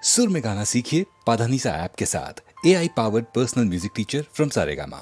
सुर में गाना सीखिए पाधानीसा ऐप के साथ। AI powered personal music teacher from Saregama.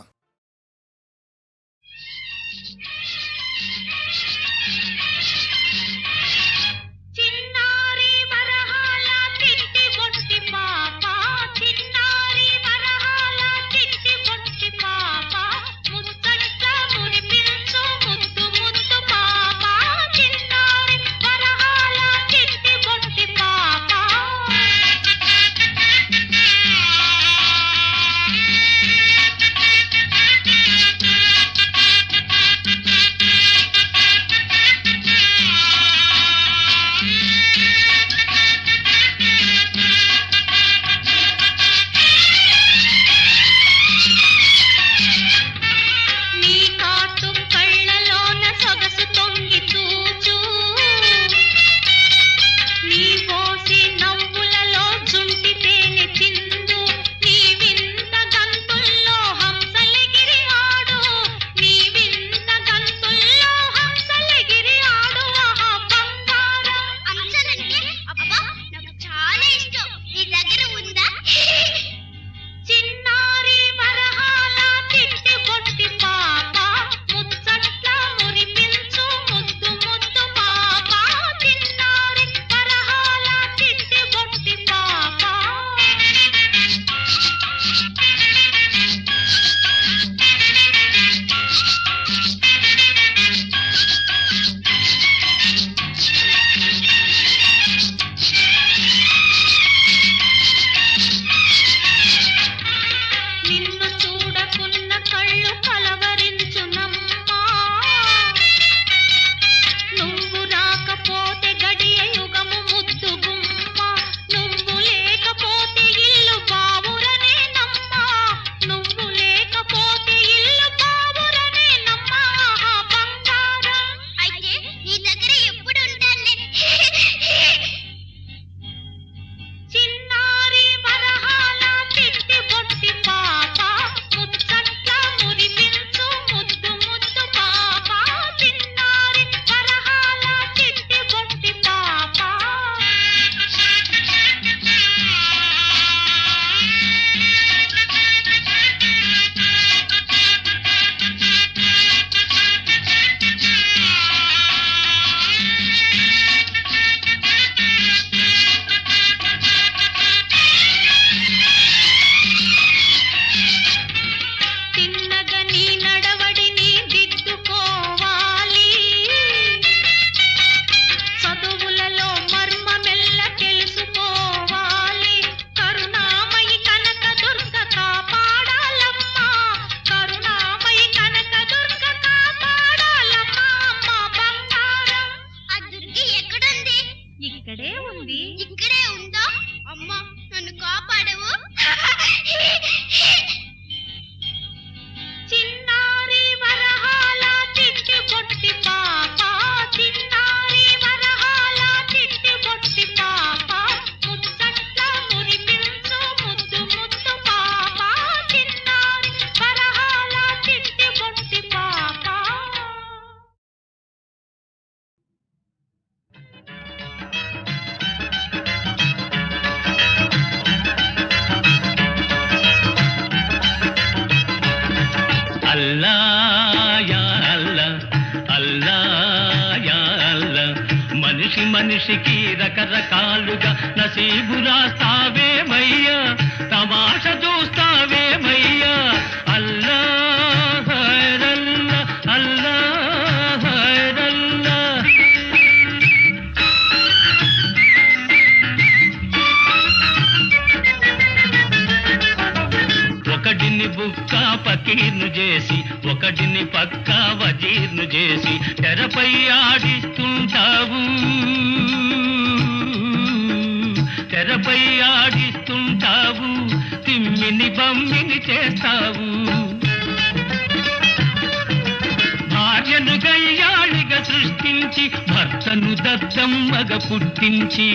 మనిషికి రకరకాలుగా నసీబు రాస్తావేమయ్యా, తమాష చూస్తావేమయ్యా. అల్లా హైరల్లా, అల్లా హైరల్లా. ఒకడిని బుక్క పకీర్ను చేసి, ఒకడిని పక్క వజీర్ను చేసి తెరపై ఆడిస్తుంటావు, తెరపై ఆడిస్తుంటావు, తిమ్మిని బమ్మిని చేస్తావు. భార్యను గయ్యాళిగా సృష్టించి, భర్తను దద్దమ్మగా పుట్టించి,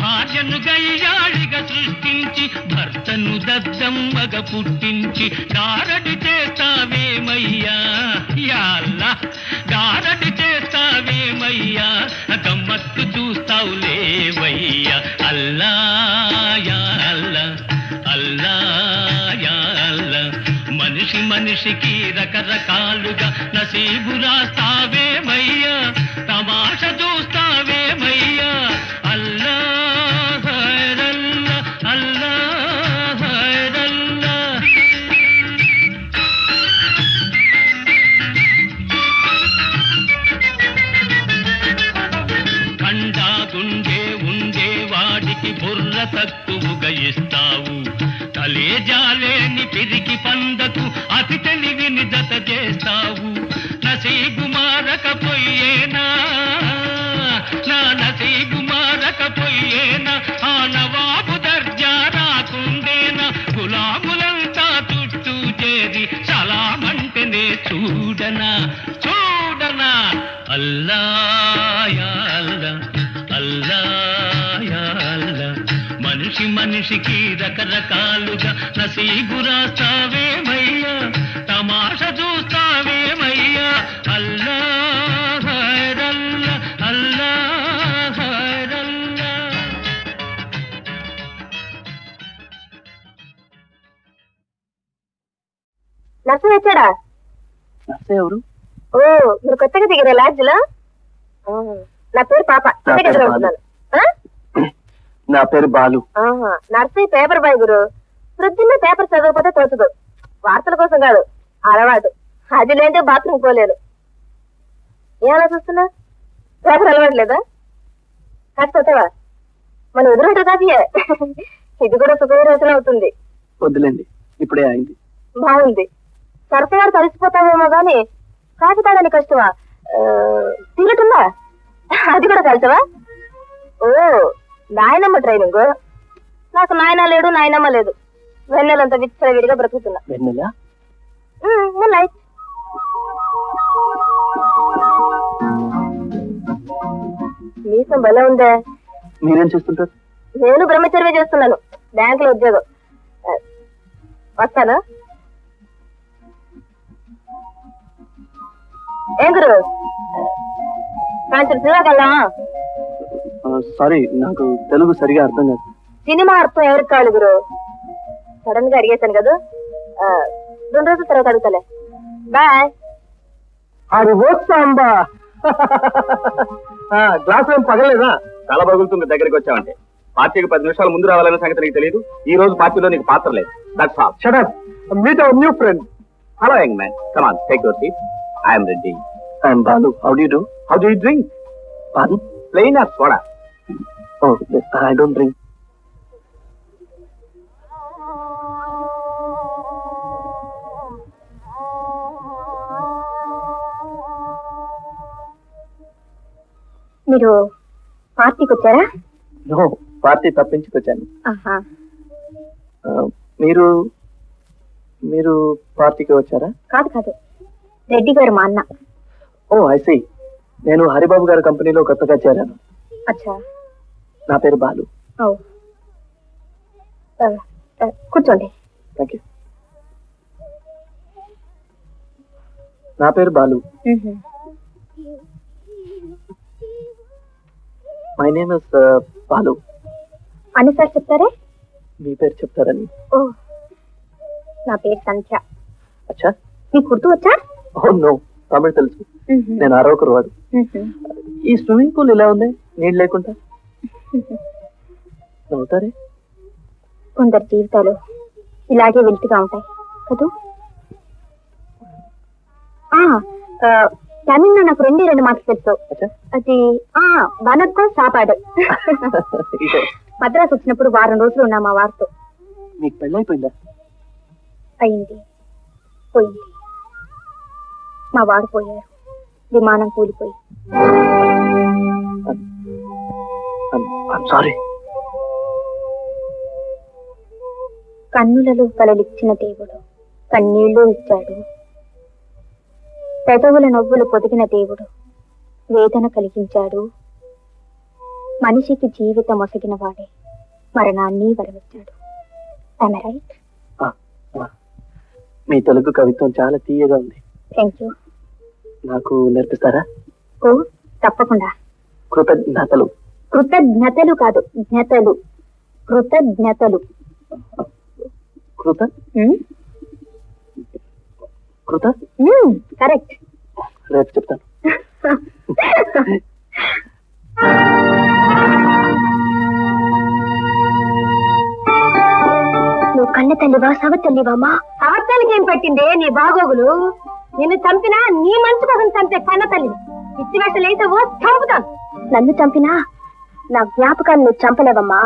భార్యను గయ్యాళిగా సృష్టించి, భర్తను దద్దమ్మగా పుట్టించి గారడి చేస్తావేమయ్యా. యా అల్లా, గారడి చేస్తావేమయ్యా, గమ్మత్తు చూస్తా చూస్తావులేవయ్యా అల్లా యా అల్లా అల్లా యా అల్లా మనిషి మనిషికి రకరకాలుగా నసీబు రాస్తావేమయ్యా తమాష చూస్తావేమయ్యా అల్లా హైరల్లా అల్లా హైరల్లా కండా గుండె ఉండే వాడికి బుర్ర తక్కువగా ఇస్తావు కలేజాలేని పిరికి పందకు అతి తెలివిని జత చేస్తావు నసీబు మారకపోయేనా నా నసీబు మారకపోయేనా ఆ నవాబు దర్జా రాకుండేనా గులాములంతా చుట్టూ చేరి సలామంటేనే చూడనా చూడనా అల్లా యా అల్లా అల్లా యా అల్లా మనిషి మనిషికి రకరకాలుగా నసీబు రాస్తావేమయ్యా తమాష చూస్తావేమయ్యా అల్లా హైరల్లా అల్లా హైరల్లా నర్సు వచ్చాడా? ఎవరు? ఓ మీరు కొత్తగా దిగారా లాడ్జ్ లో? నా పేరు పాప. నా పేరు బాలు. నర్సరీ పేపర్ బాయ్ గురు. వృద్ధిలో పేపర్ చదవకపోతే తోచదు. వార్తల కోసం కాదు, అలవాటు. అది లేదంటే బాత్రూమ్ పోలేను. ఏమలా చూస్తున్నా? పేపర్ అలవాట్లేదా? కాకపోతావా? మన ఎదురుంటే కాఫీయే. ఇది కూడా సుఖవిరోచన అవుతుంది. వద్దులేండి, ఇప్పుడే అయింది. బాగుంది. సరసగారు కలిసిపోతావేమో గాని కాఫీ తాగని కష్టమా? తిరగటుందా? అది కూడా కలిసవా? ఓ నాయనమ్మ ట్రైనింగ్. నాకు నాయన లేడు, నాయనమ్మ లేదు. వెన్నెలంతా విచ్చలవిడిగా బ్రతుకుతున్నా. వెన్నెల మీసం భలే ఉందే. మీరేం చేస్తుంటారు? నేను బ్రహ్మచర్య చేస్తున్నాను, బ్యాంకులో ఉద్యోగం. వస్తాను. ఏం గురు సాయంత్రం సినిమాకి వెళ్దామా? సారీ, నాకు తెలుగు సరిగా అర్థం కాదు. సినిమా అర్థం ఎవరికి కావాలి గురు? సడన్ గా అడిగేశాను కదా. 2 రోజుల తర్వాత అడుగుతలే. బాయ్. అది వస్తాంబా. గ్లాస్ ఏం పగలేదా? తల పగులుతుంది దగ్గరికి వచ్చావంటే. పార్టీకి 10 నిమిషాల ముందు రావాలనే సంగతి నీకు తెలియదు. ఈ రోజు పార్టీలో నీకు పాత్ర లేదు. That's all. Shut up. Meet our new friend. Hello young man, come on, take your seat. I am Reddy. I am Balu. How do you do? How do you drink? Pardon? Plain or soda? Oh, I don't drink. మీరు పార్టీకి వచ్చారా? No, party తప్పించుకొచ్చాను. ఆహా. మీరు మీరు పార్టీకి వచ్చారా? కాదు కాదు, రెడ్డి గారు మా అన్న. ఓ ఐ సీ. నేను హరిబాబు గారి కంపెనీలో కొత్తగా చేరాను. అచ్చా. నా పేరు బాలు. ఓ కూర్చోండి. Thank you. నా పేరు Balu. My name is Balu. అని సార్ చెప్తారే? మీ పేరు చెప్తారని. ఓ నా పేరు సంధ్య. అచ్చా. మీకు గుర్తు వచ్చా? ఓ నో, తమిళ తెలుసు. నేను అరవకరు వాడు. ఈ స్విమ్మింగ్ పూల్ ఇలా ఉంది, నీళ్ళు లేకుండా. నవ్వుతారే? కొందరు జీవితాలు ఇలాగే వెళ్తుగా ఉంటాయి కదూ. తమిళ్లో నాకు 2 మాటలు తెలుసు. అది వనక్కో సాపాడు. మద్రాసు వచ్చినప్పుడు 1 వారం రోజులు ఉన్నా మా వారితో. మీకు పెళ్ళైపోయిందా? అయింది, పోయింది. మా వారు పోయారు, విమానం కూలిపోయి. సారీ. కన్నులలో కలలిచ్చిన దేవుడు కన్నీళ్లు ఇచ్చాడు. పెదవుల నవ్వులు పొదిగిన దేవుడు వేదన కలిగించాడు. మనిషికి జీవితం ఒసగిన వాడే మరణాన్ని వరమిచ్చాడు. Am I right? మీ తెలుగు కవిత్వం చాలా తీయగా ఉంది. Thank you. నాకు నేర్పిస్తారా? ఓ తప్పకుండా. కృతజ్ఞతలు. కృతజ్ఞతలు కాదు, జ్ఞతలు. కృతజ్ఞతలు. కృత కృత కరెక్ట్. రేపు చెప్తాను. నువ్వు కన్న తల్లివా సవ తల్లివామా? సవత్తానికి ఏం పెట్టిందే నీ బాగోగులు? నిన్ను చంపినా నీ మంచి కోసం చంపే కన్న తల్లి. ఇచ్చి వేసలేసే ఓ చంపుతాను. నన్ను చంపినా నా జ్ఞాపకాన్ని నువ్వు చంపలేవమ్మా.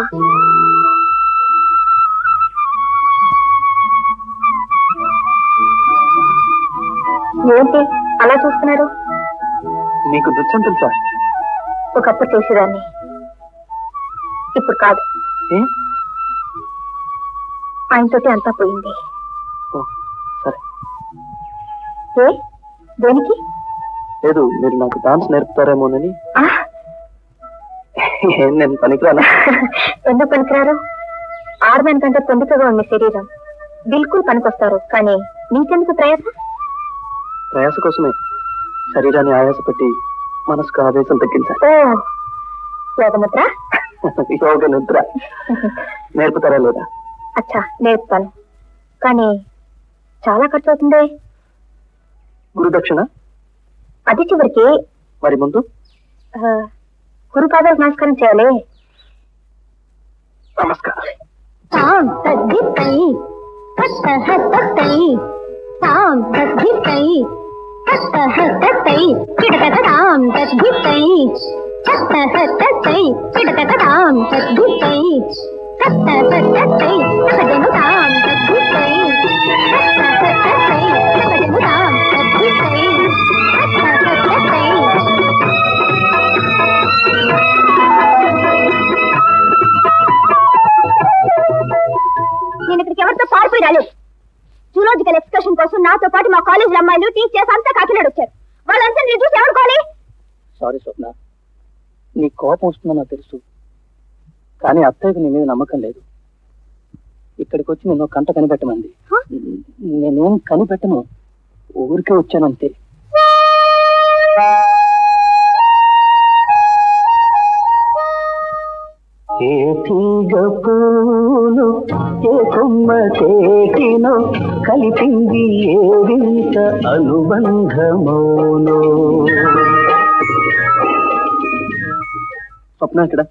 ఏంటి అలా చూస్తున్నారు? మీకు నృత్యం తెలుసా? ఒకప్పుడు చేసేదాన్ని, ఇప్పుడు కాదు. ఏ? ఆయనతోటి అంతా పోయింది. ఓ, సరే. ఏ దేనికి? లేదు, మీరు నాకు డాన్స్ నేర్పుతారేమోనని. ఆ? నేను పనికిరానా? ఎందుకు పనికిరారు? ఆర్మెన్ కంటే పొందుకగా ఉంది శరీరం. బిల్కుల్ పనికొస్తారు. కానీ నీకెందుకు ప్రయాస? ప్రయాస కోసమే శరీరాన్ని ఆయాస పెట్టి మనసుకు ఆవేశం తగ్గించాలి. ఓ యోగముద్ర. యోగ నిద్ర నేర్పుతారా లేదా? అచ్చా, నేర్పుతాను. కానీ చాలా ఖర్చు అవుతుంది. గురుదక్షిణ? అది చివరికి. మరి ముందు గురుపాదాలకు నమస్కారం చేయాలి. నమస్కారం. నేను ఇక్కడికి ఎవరితో పారిపోయి రాలేదు. జూలాజికల్ ఎక్స్కర్షన్ కోసం నాతో పాటు మా కాలేజీల అమ్మాయిలు టీచర్స్ అంతా కాకినాడ వచ్చారు. వాళ్ళంతా నేను చూసి ఎవరుకోవాలి? సారీ స్వప్న, నీ కోపం వస్తుందని నాకు తెలుసు. కానీ అత్తయ్యకు నీ మీద నమ్మకం లేదు. ఇక్కడికి వచ్చి నేను కంట కనిపెట్టమంది. నేనేం కనిపెట్టను, ఊరికే వచ్చానంతే. ఏ తీగ పూలు ఏ కొమ్మ తేటినో కలిపింది ఏ వింత అనుబంధమోనో. స్వప్న ఇక్కడ?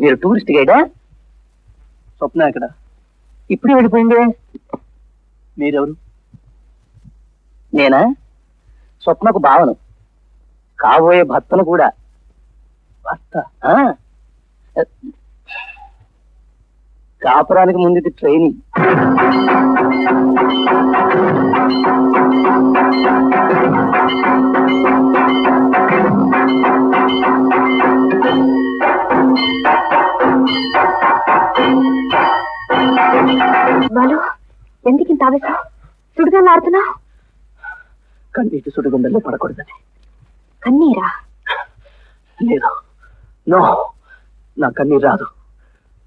మీరు టూరిస్ట్ గైడా? స్వప్న ఇక్కడ ఇప్పుడే వెళ్ళిపోయింది. మీరెవరు? నేనా? స్వప్నకు భావను, కాబోయే భర్తను కూడా. భర్త? కాపురానికి ముందు ట్రైనింగ్. బాలు, ఎందుకు ఇంత ఆవేశం? సుడిగాలు ఆడుతున్నా? కన్నీటి సుడిగుండల్లో పడకూడదని. కన్నీరా? లేదు, నో, నా కన్నీరు రాదు.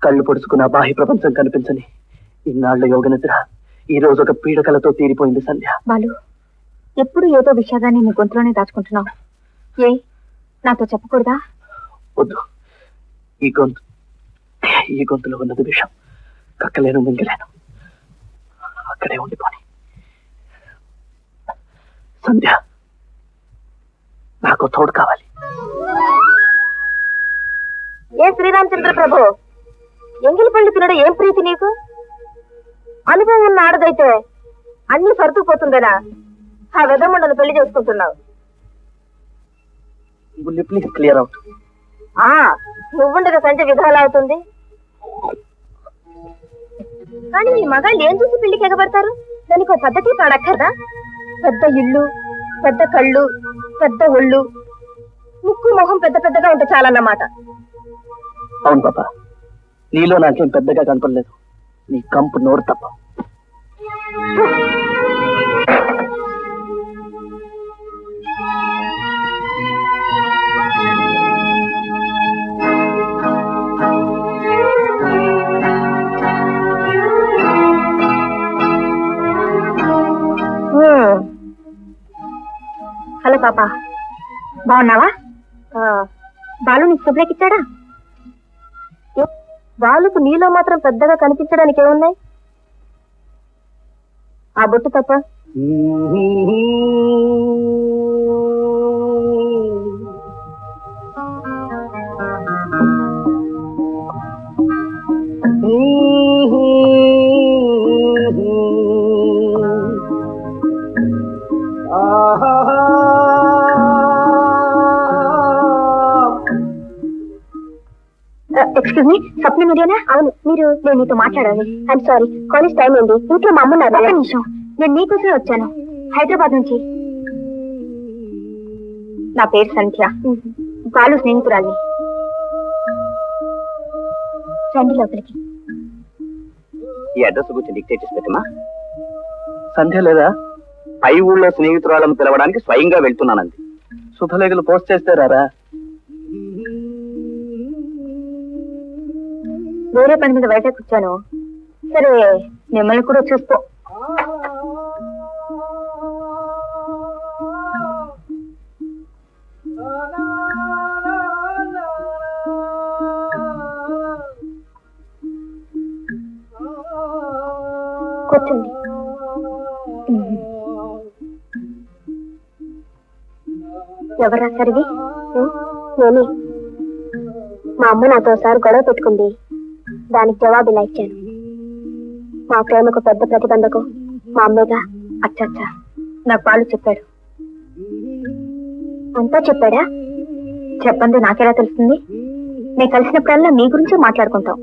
కళ్ళు పొడుచుకున్న బాహ్య ప్రపంచం కనిపించని ఇన్నాళ్ల యోగ నిద్ర ఈ రోజు ఒక పీడకలతో తీరిపోయింది సంధ్య. బాలు, ఎప్పుడు ఏదో విషయాన్ని నీ గొంతులోనే దాచుకుంటున్నావు. ఏ నాతో చెప్పకూడదా? వద్దు, ఈ గొంతులో ఉన్నది విషం. కక్కలేను, మింగలేను. అక్కడే ఉండిపోని. సంధ్య, నాకు తోడు కావాలి. ఏ శ్రీరామచంద్ర ప్రభు, ఎంగిలి పళ్ళు తినడం ఏం ప్రీతి నీకు? అనుభవం ఉన్న ఆడదైతే అన్ని సర్దుకుపోతుందనా ఆ వెదమండను పెళ్లి చేసుకుంటున్నావు? Please clear out. నువ్వుండగా సంజయ్ విధాలు అవుతుంది. కానీ ఈ మగాళ్ళు ఏం చూసి పెళ్లికి ఎగబడతారు? దానికి ఒక పద్ధతి పాడక్కర్దా? పెద్ద ఇల్లు, పెద్ద కళ్ళు, పెద్ద ఒళ్ళు, ముక్కు మొహం పెద్ద పెద్దగా ఉంటే చాలన్నమాట. అవును బాబా, నీలో నాకేం పెద్దగా కనపడలేదు. నీ కంపు నోరు తప్ప. హలో పాప, బాగున్నావా? బాలు నీకు శుభ్రేక్ ఇచ్చాడా? బాలుకు నీలో మాత్రం పెద్దగా కనిపించడానికి ఏమున్నాయి? ఆ బొట్టు తప్ప. ఎక్స్క్యూజ్ మీ, స్వప్న మీరేనా? అవును, మీరు. నేను నీతో మాట్లాడాలి. ఐఎమ్ సారీ, కాలేజ్ టైం అయింది. ఇంట్లో మా అమ్మ ఉన్నారు. ఒక్క నిమిషం, నేను నీకోసమే వచ్చాను హైదరాబాద్ నుంచి. నా పేరు సంధ్య, బాలు స్నేహితురాలి. రండి లోపలికి. ఈ అడ్రస్ గురించి డిక్టేట్ చేసి పెట్టమా. సంధ్య లేదా? పై ఊళ్ళో స్నేహితురాలను పిలవడానికి స్వయంగా వెళ్తున్నానంది. శుభలేఖలు పోస్ట్ చేస్తే రారా? వేరే పని మీద బయటకు వచ్చాను. సరే, మిమ్మల్ని కూడా చూసుకో. కూర్చోండి. ఎవరు రాశారు ఇవి? నేనే. మా అమ్మ నాతో ఒకసారి గొడవ పెట్టుకుంది, దానికి జవాబు ఇలా ఇచ్చాను. మా ప్రేమకు పెద్ద ప్రతిబంధకు మా అమ్మేగా. అచ్చా, నాకు బాలు చెప్పాడు. అంతా చెప్పాడా? చెప్పండి, నాకెలా తెలుస్తుంది? నేను కలిసినప్పుడల్లా మీ గురించి మాట్లాడుకుంటాం.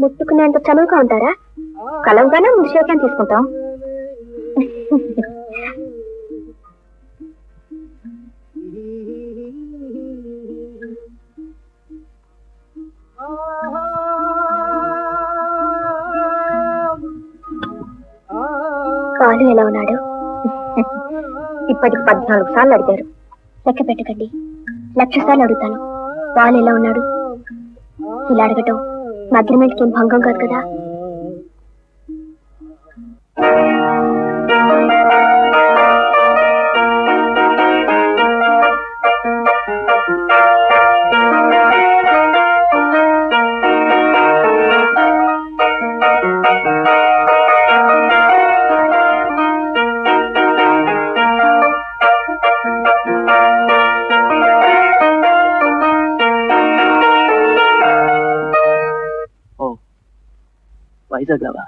ముట్టుకునేంత చనువుగా ఉంటారా? కలవగానే ముషేకం తీసుకుంటాం. బాలు ఎలా ఉన్నాడు? ఇప్పటికి 14 సార్లు అడిగారు. లెక్క పెట్టకండి, 1,00,000 సార్లు అడుగుతాను. బాలు ఎలా ఉన్నాడు? ఇలా అడగటం మా అగ్రిమెంట్కి ఏం భంగం కాదు కదా. వైజాగ్ రావా?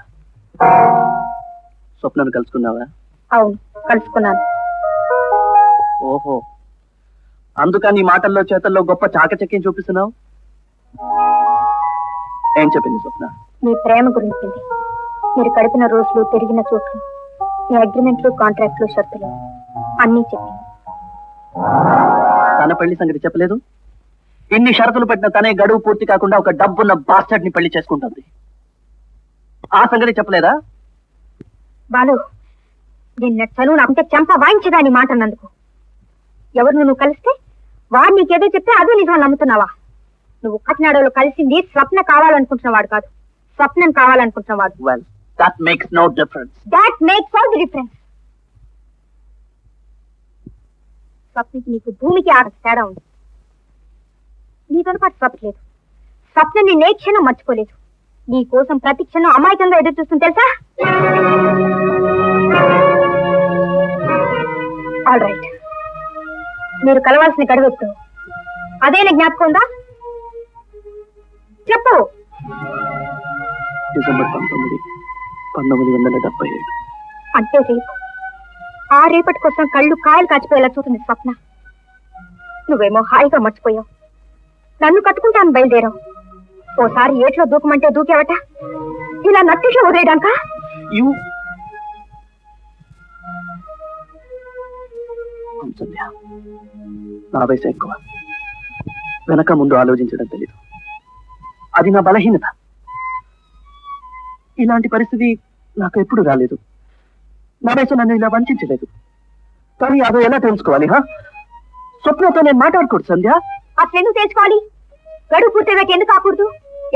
స్వప్నను కలుసుకున్నావా? అవును, కలుసుకున్నాను. ఓహో, అందుకని మాటల్లో చేతల్లో గొప్ప చాకచక్యం చూపిస్తున్నావు. ఏం చెప్పింది స్వప్న? మీ ప్రేమ గురించి, మీరు గడిపిన రోజులు, తిరిగిన చోట్లు, మీ అగ్రిమెంట్లు, కాంట్రాక్ట్లు, షరతులు అన్నీ చెప్పింది. తన పెళ్లి సంగతి చెప్పలేదు? ఇన్ని షరతులు పెట్టిన తనే గడువు పూర్తి కాకుండా ఒక డబ్బున్న బాస్టర్డ్ ని పెళ్లి చేసుకుంటుంది. ఆ సంగతి చెప్పలేదా? బాలు, నిన్న చదువు అంటే చెంప వాయించదాని మాట అన్నందుకు. ఎవరు నువ్వు కలిస్తే వాడు నీకేదో చెప్తే అదే నిజం నమ్ముతున్నావా? నువ్వు కాకినాడలో కలిసింది స్వప్న కావాలనుకుంటున్నవాడు కాదు, స్వప్నం కావాలనుకుంటున్నవాడు. Well, that makes no difference. That makes all the difference. స్వప్నకి నీకు భూమికి ఆడ తేడా ఉంది. నీతో పాటు స్వప్న లేదు. స్వప్న నీ ఏ క్షణం మర్చిపోలేదు. నీ కోసం ప్రతి క్షణం అమాయకంగా ఎదురు చూస్తుంది తెలుసా? ఆల్ రైట్, మీరు కలవాల్సిన గడువెత్తు అదే జ్ఞాపకం ఉందా? చెప్పు. డిసెంబర్ 19, 1977. అంటే రేపు. ఆ రేపటి కోసం కళ్ళు కాయలు కాచిపోయేలా చూస్తుంది స్వప్న. నువ్వేమో హాయిగా మర్చిపోయావు. నన్ను కట్టుకుంటాను బయలుదేరావు. ఓసారి ఏట్లో దూకమంటే దూకేవట. ఇలా నట్టిట్లో వదిలేయడాక? నా వయసు ఎక్కువ, వెనక ముందు ఆలోచించడం తెలీదు. అది నా బలహీనత. ఇలాంటి పరిస్థితి నాకు ఎప్పుడు రాలేదు. నా వయసు నన్ను ఇలా వంచలేదు. కానీ అదో ఎలా తెలుసుకోవాలి? స్వప్నతో నేను మాట్లాడకూడదు సంధ్య. అసలు ఎందుకు తెలుసుకోవాలి? గడువు పూర్తయ్యాక ఎందుకు ఆకూడదు?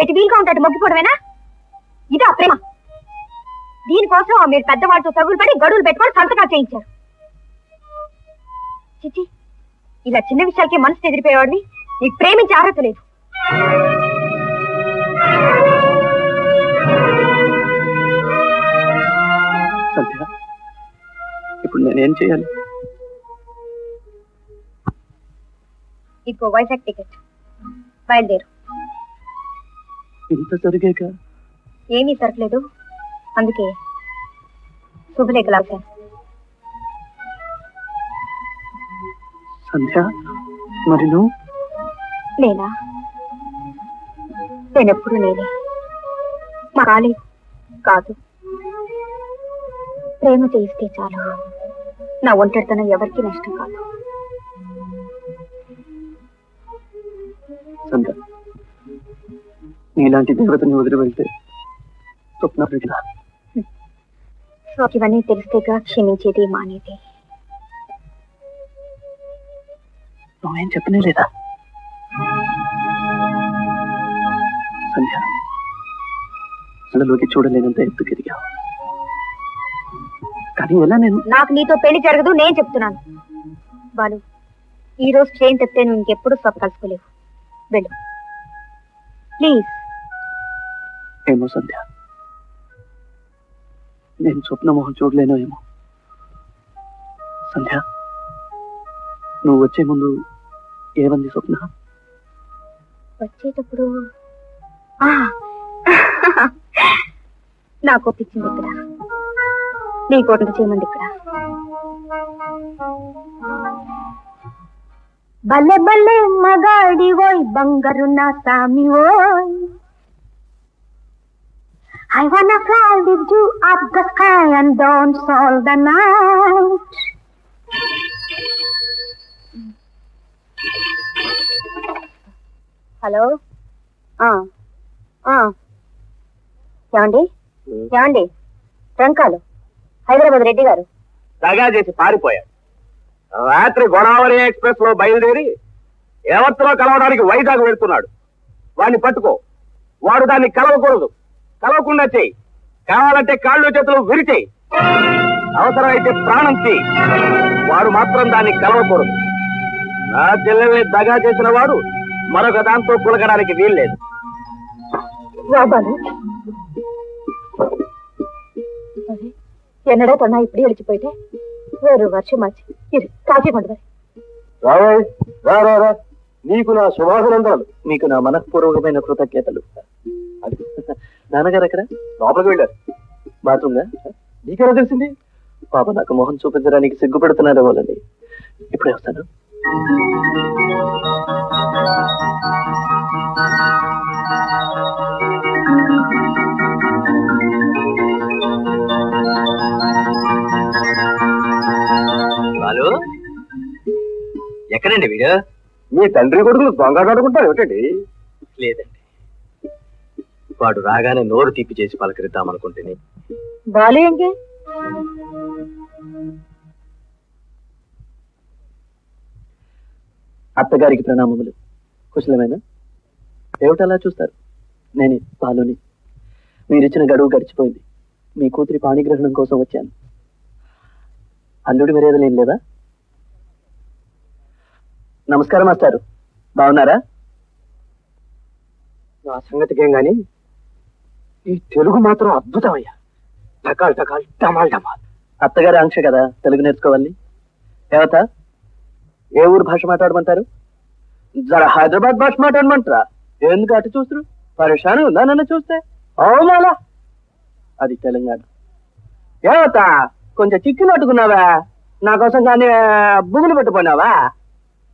ఎటు వీలుగా ఉంటాడు మొగ్గిపోవడమేనా? ఇదా ప్రేమ? దీనికోసం మీరు పెద్దవాళ్ళతో తగులు పడి గడువులు పెట్టుకొని సంతకాలు చేయించారు. చిచి, ఇలా చిన్న విషయాలకి మనసు ఎదిరిపోయేవాడివి. నీకు ప్రేమించే అర్హత లేదు. సంధ్య, ఇప్పుడు నేనేం చేయాలి? ఇంకో వైజాగ్ టికెట్, బయలుదేరు. ఇంత జరిగాక ఏమీ సరకలేదు, అందుకే శుభలేఖ రాశాను. సంధ్య, మరి నువ్వు? నేనా? నేనెప్పుడు నేనే. మా కాలేదు కాదు. ప్రేమ చేయిస్తే చాలు, నా ఒంటరితనం ఎవరికి నష్టం కాదు. సంధ్య, నీలాంటి దేవతని వదిలి వెళ్తే స్వప్న బిడ్డ. ఇవన్నీ తెలిస్తేగా క్షమించేది మానేది. నువ్వేం చెప్పనే లేదా? సంధ్య, అలలోకి చూడలేనంత ఎత్తు ఎదిగావు. కానీ ఎలా? నాకు నీతో పెళ్లి జరగదు, నేను చెప్తున్నాను. బాలు, ఈ రోజు ట్రైన్ తెప్పితే నువ్వు ఇంకెప్పుడు స్వప్న కలుసుకోలేవు. వెళ్ళు ప్లీజ్. ఏమో సంధ్య, నేను స్వప్న మొహం చూడలేనో ఏమో. సంధ్య, నువ్వు వచ్చే ముందు ఏమంది స్వప్న? వచ్చేటప్పుడు నాకు ఒప్పించింది ఇక్కడ, నీ కోట చేయమంది ఇక్కడ. బల్లె బల్లె మగాడి ఓయ్, బంగారు నా సామి ఓయ్, I wanna fly with you up the sky and dance all the night. Hello, ఏమండి? ఏమండి? ట్రంకాలు హైదరాబాద్ రెడ్డి గారు దగా చేసి పారిపోయాడు. రాత్రి గోదావరి ఎక్స్ప్రెస్ లో బయలుదేరి ఎవరితో కలవడానికి వైజాగ్ వెళ్తున్నాడు. వాడిని పట్టుకో. వాడు దాన్ని కలవకూడదు, కలవకుండా చెయ్యి. కావాలంటే కాళ్ళు చేతులు విరిచేయి, అవసరమైతే ప్రాణం చెయ్యి. వాడు మాత్రం దాన్ని కలవకూడదు. నా చెల్లెల్ని దగా చేసిన వాడు మరొక దాంతో కులకడానికి వీల్లేదు. ఎన్నడో తొన్నా ఇప్పుడు వెళ్ళిపోయితే వేరు వర్షం మార్చి ఇది కాఫీ పండుగ. నీకు నా శుభాభినందనలు. నీకు నా మనఃపూర్వకమైన కృతజ్ఞతలు. నాన్నగారు ఎక్కడ? లోపలికి వెళ్ళారు. బాత్రూమ్గా? నీకెలా తెలిసింది? పాప నాకు మొహం చూపించడానికి సిగ్గుపడుతున్నారు వాళ్ళని. ఇప్పుడే వస్తాను. హలో, ఎక్కడండి వీడు? మీ తండ్రి కొడుకులు దొంగడాడుకుంటారు ఏమిటండి? లేదండి, వాడు రాగానే నోరు తీపి చేసి పలకరిద్దామనుకుంటేనే. బాలు ఎంగే? అత్తగారికి ప్రణామములు. కుశలమేనా? ఏమిటలా చూస్తారు? నేనే బాలుని. మీరిచ్చిన గడువు గడిచిపోయింది. మీ కూతురి పాణిగ్రహణం కోసం వచ్చాను. అల్లుడి మర్యాదలు ఏం లేదా? నమస్కారం మాస్టారు, బాగున్నారా? నా సంగతికేం గాని ఈ తెలుగు మాత్రం అద్భుతమయ్యా. టకాల్ టకాల్ టమాల్ టమాల్. అత్తగారి ఆంక్ష కదా, తెలుగు నేర్చుకోవాలి. ఏవత, ఏ ఊరు భాష మాట్లాడమంటారు? జర హైదరాబాద్ భాష మాట్లాడమంటారా? ఎందుకు అటు చూస్తారు? పరేషాను ఉందా నన్ను చూస్తే? అవునాలా, అది తెలంగాణ. ఏవత, కొంచెం చిక్కినట్టుకున్నావా? నా కోసం కానీ బుగులు పెట్టుకున్నావా?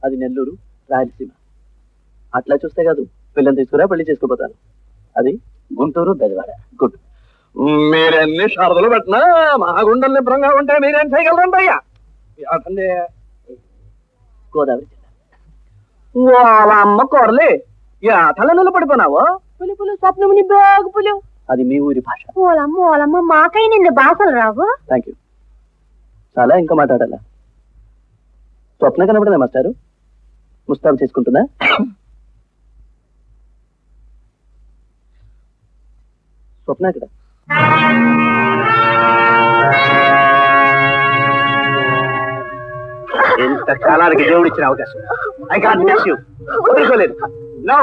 అది నెల్లూరు, రాయలసీమ. అట్లా చూస్తే కాదు, పిల్లలు తీసుకురా, పెళ్లి చేసుకోపోతాను. అది గుంటూరు, బెజవాడ. గుడ్. మీరెన్ని షరతులు పెట్టినా మా గుండెలు నిబ్రంగా ఉంటే మీరేం చేయగలరండి అయ్యా? గోదావరి జిల్లా. వాళ్ళ అమ్మ కూరలే తల నిలబడిపోయినావు. పులి పులి స్వప్నముని బాగు పులి. అది మీ ఊరి భాష. ఓలమ్మ మాకై నిన్ను భాషలు రావు. Thank you. చాలా ఇంకా మాట్లాడాలా? స్వప్న కనబడదా మాస్టారు? ముస్తాబు చేసుకుంటుందా? స్వప్న ఇక్కడ ఇంత కాలానికి దేవుడు ఇచ్చిన అవకాశం. I can't miss you. వదులుకోలేదు. నో.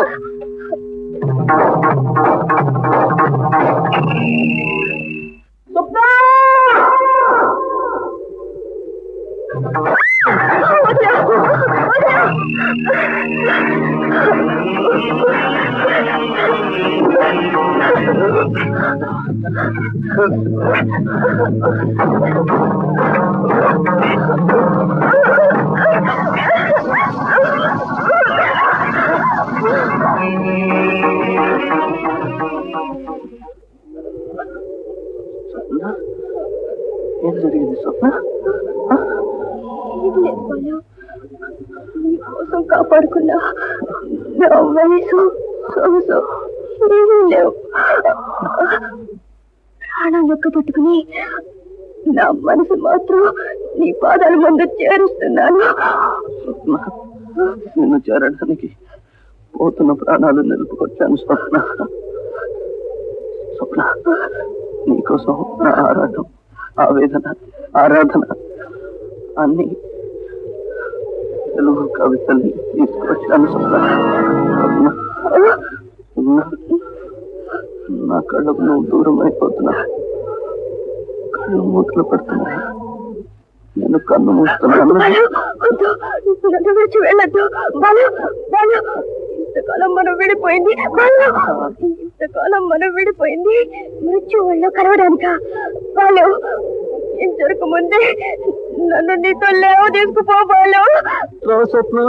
ఏం జరిగింది స్వప్న? నీకోసం కాపాడుకున్నా నా వయసు సొగసు ఏమీ లేవు. ప్రాణం లెక్క పట్టుకుని నా మనసు మాత్రం నీ పాదాల ముందు చేరుస్తున్నాను. స్వప్న, నిన్ను చేరడానికి పోతున్న ప్రాణాలు నిలుపుకొచ్చాను స్వప్న. స్వప్న, నీకోసం నా ఆరాటం, ఆవేదన, ఆరాధన అన్ని తెలుగు కవితల్ని తీసుకొచ్చాను స్వప్న. స్వప్న, నా కళ్ళకు నువ్వు దూరం అయిపోతున్నా. కళ్ళు మూతలు పడుతున్నాయి. నేను కన్ను మూస్తున్నాను. నన్ను విడిచి వెళ్ళద్దు బాలు. బాలు, ఇంతకాలం మనం విడిపోయింది. బాలు, ఇంతకాలం మనం విడిపోయింది మృత్యు వాళ్ళు కలవడానిక. బాలు, ఏం జరగముందే నన్ను నీతో లేవు తీసుకుపో బాలు. స్వప్న,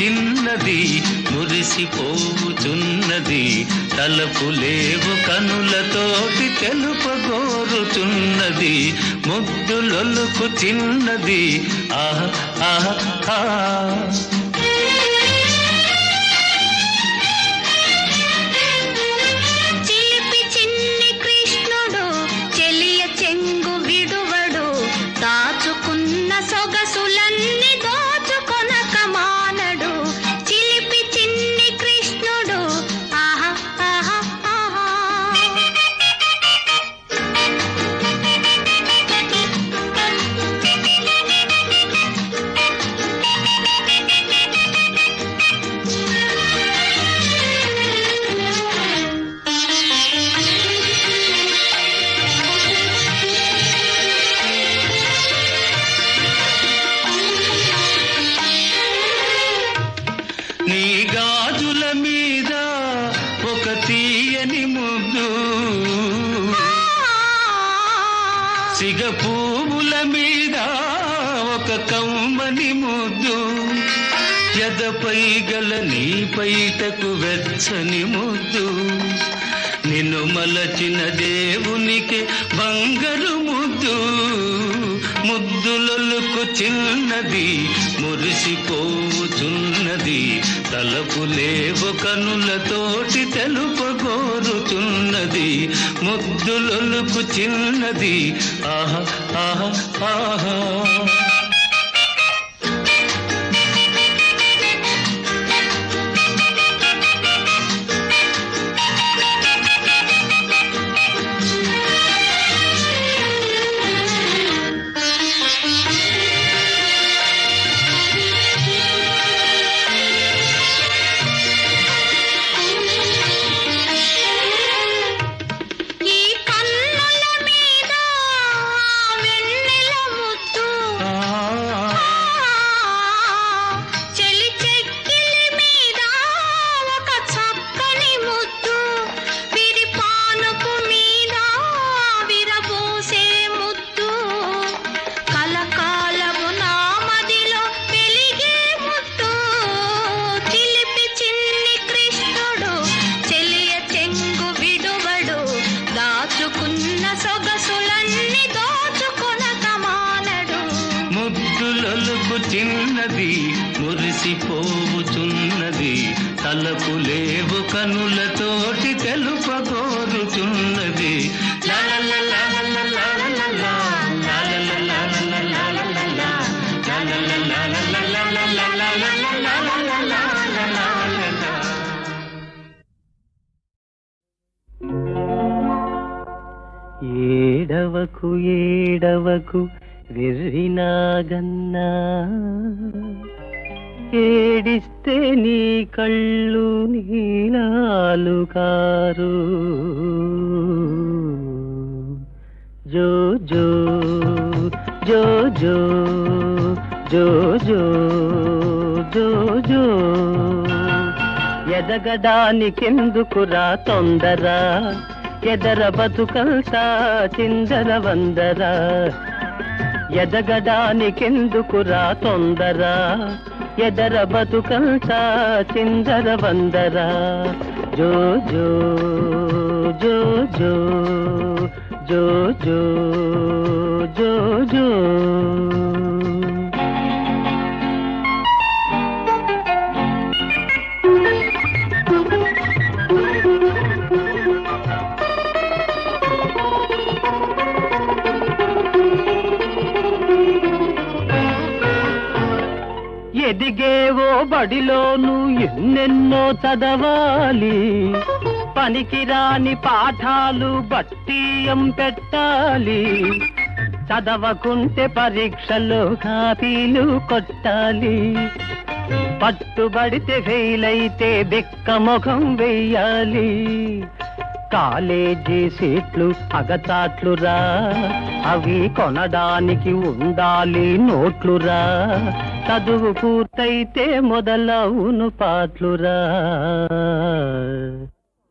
చిన్నది మురిసిపోవుచున్నది తలపు లేవు కనులతోటి తెలుపగోరుచున్నది ముద్దులొలుకు చిన్నది ఆహా ఆహా ఆహా నీ గాజుల మీద ఒక తీయని ముద్దు సిగ పువ్వుల మీద ఒక కమ్మని ముద్దు ఎదపై గల నీ పైటకు వెచ్చని ముద్దు నిన్ను మలచిన దేవునికి బంగారు ముద్దు ముద్దులొలుకు చిన్నది మురిసిపోచున్నది తలపులేవు కనులతోటి తెలుపగోరుచున్నది ముద్దులొలుకు చిన్నది ఆహా ఆహా ఆహా చిన్నది మురిసిపోవుచున్నది తలపులేవు కనులతోటి తెలుపగోరుచున్నది ఏడవకు ఏడవకు వెర్రినాగన్నా ఏడిస్తే నీ కళ్ళు నీలాలు కారు జో జో జో జో జో జో జో జో ఎదగడానికెందుకురా తొందర ఎదర బతుకంతా చిందర వందర ఎదగడానికెందుకురా తొందర ఎదర బతుకంతా చిందర వందర జో జో జో జో జో జో జో జో ఎదిగేవో బడిలోను ఎన్నెన్నో చదవాలి పనికిరాని పాఠాలు బట్టియం పెట్టాలి చదవకుంటే పరీక్షలో కాపీలు కొట్టాలి పట్టుబడితే ఫెయిల్ అయితే బెక్క ముఖం వెయ్యాలి కాలేజీ సీట్లు అగచాట్లురా అవి కొనడానికి ఉండాలి నోట్లురా చదువు పూర్తయితే మొదలవును పాటలురా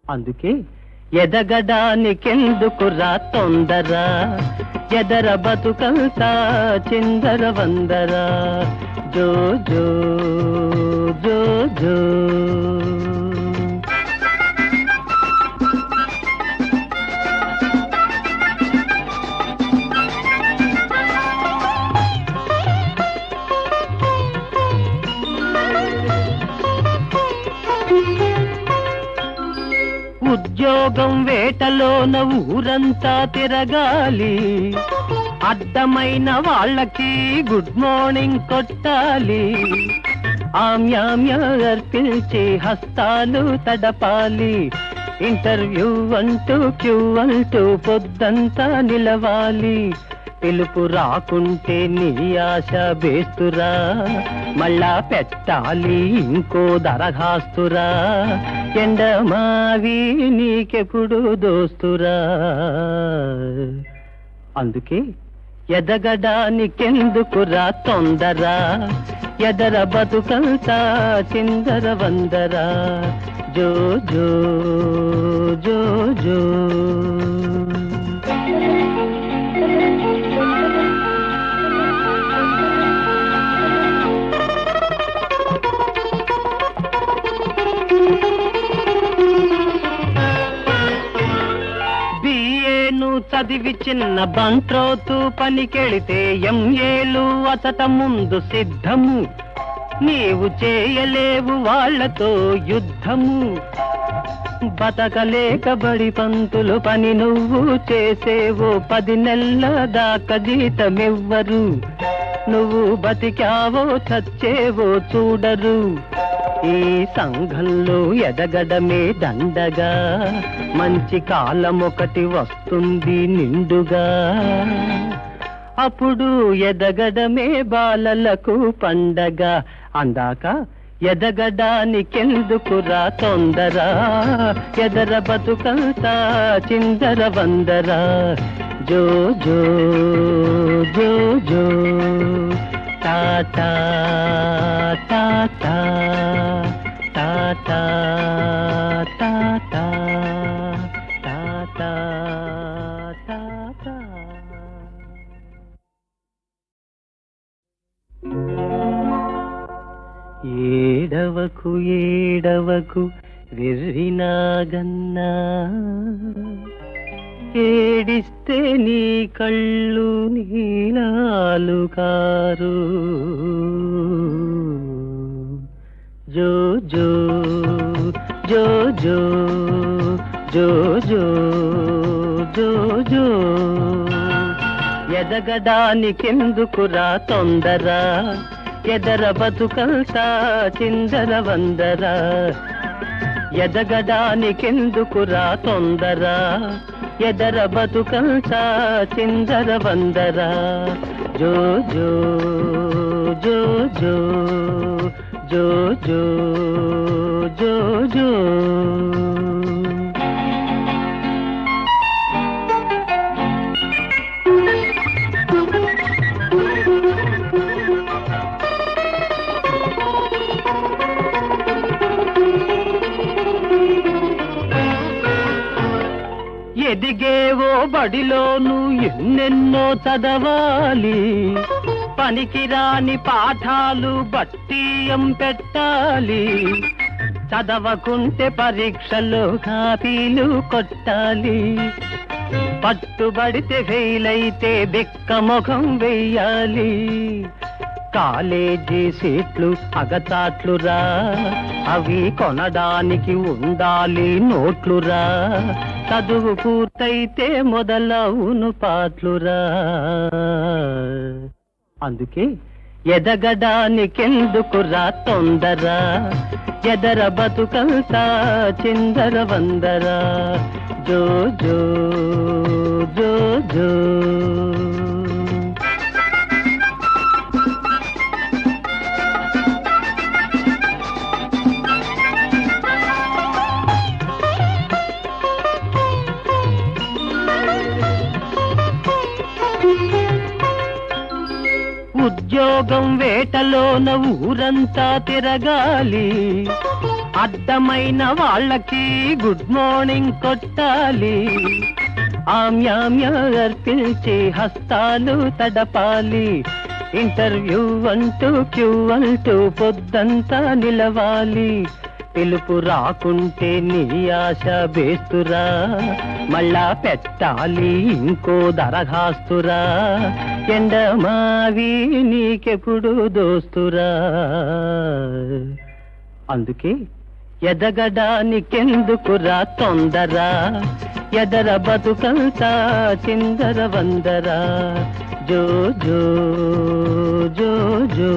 అందుకే ఎదగడానికెందుకురా తొందర ఎదర బతుకంతా చిందర వందర జో జో జో జో ఉద్యోగం వేటలోన ఊరంతా తిరగాలి అడ్డమైన వాళ్ళకి గుడ్ మార్నింగ్ కొట్టాలి ఆమ్యామ్యార్పించి హస్తాలు తడపాలి ఇంటర్వ్యూ అంటూ క్యూ అంటూ పొద్దంతా నిలవాలి పిలుపు రాకుంటే నీ ఆశ బేస్తురా మళ్ళా పెట్టాలి ఇంకో దరఖాస్తురా ఎండమావి నీకెప్పుడు దోస్తురా అందుకే ఎదగడానికెందుకురా తొందర ఎదర బతుకంతా చిందర వందర జో జో జో జో చదివి చిన్న బంట్రోతు పనికెళితే ఎంఏలు అతట ముందు సిద్ధము. నీవు చేయలేవు వాళ్ళతో యుద్ధము. బతకలేక బడి పంతులు పని నువ్వు చేసేవో 10 నెలల దాకా జీతమివ్వరు. నువ్వు బతికావో చచ్చేవో చూడరు. ఈ సంఘంలో ఎదగడమే దండగా, మంచి కాలం ఒకటి వస్తుంది నిండుగా. అప్పుడు ఎదగడమే బాలలకు పండగ. అందాక ఎదగడానికెందుకురా తొందర, ఎదర బతుకంతా చిందర వందర. జో జో జో జో టాటా టాటా టాటా టాటా టాటా టాటా. ఏడవకు ఏడవకు వెర్రినాగన్నా, ఏడిస్తే నీ కళ్ళు నీలాలు కారు. జో జో జో జో జో జో జో జో. ఎదగడానికెందుకురా తొందర, ఎదర బతుకంతా చిందర వందర. ఎదగడానికెందుకురా తొందర, ఎదర బతుకంతా చిందర వందర. జో జో జో జో జో జో జో జో. ఎదిగేవో బడిలోను ఎన్నెన్నో చదవాలి. పనికిరాని పాఠాలు బట్టియం పెట్టాలి. చదవకుంటే పరీక్షలో కాపీలు కొట్టాలి. పట్టుబడితే ఫెయిలైతే బిక్క ముఖం వెయ్యాలి. కాలేజీ సీట్లు అగచాట్లురా, అవి కొనడానికి ఉండాలి నోట్లురా. చదువు పూర్తయితే మొదలవును పాట్లురా. అందుకే ఎదగడానికెందుకురా తొందర, ఎదర బతుకంతా చిందర వందర. జో జో జో జో. ఉద్యోగం వేటలోన ఊరంతా తిరగాలి. అడ్డమైన వాళ్ళకి గుడ్ మార్నింగ్ కొట్టాలి. ఆమ్యామ్య అర్పించి హస్తాలు తడపాలి. ఇంటర్వ్యూ అంటూ క్యూ అంటూ పొద్దంతా నిలవాలి. పిలుపు రాకుంటే నీ ఆశ బేస్తురా, మళ్ళా పెట్టాలి ఇంకో దరఖాస్తురా. ఎండమావి నీకెప్పుడు దోస్తురా. అందుకే ఎదగడానికెందుకురా తొందర, ఎదర బతుకంతా చిందర వందర. జో జో జో జో.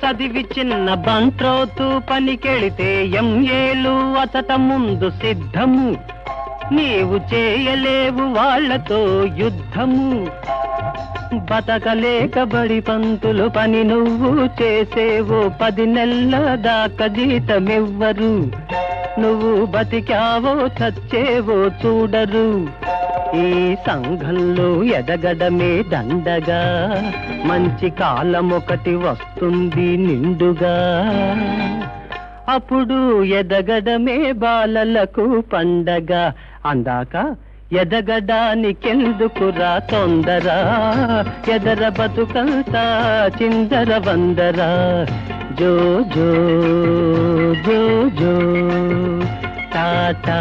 చదివి చిన్న బంట్రోతు పనికెళితే ఎంఏలు అతట ముందు సిద్ధము. నీవు చేయలేవు వాళ్ళతో యుద్ధము. బతకలేక బడి పంతులు పని నువ్వు చేసేవో 10 నెలల దాకా జీతమివ్వరు. నువ్వు బతికావో చచ్చేవో చూడరు. ఈ సంఘంలో ఎదగడమే దండగా, మంచి కాలం ఒకటి వస్తుంది నిండుగా. అప్పుడు ఎదగడమే బాలలకు పండగ. అందాక ఎదగడానికెందుకురా తొందర ఎదర బతుకంతా చిందర వందర జో జో జో జో టాటా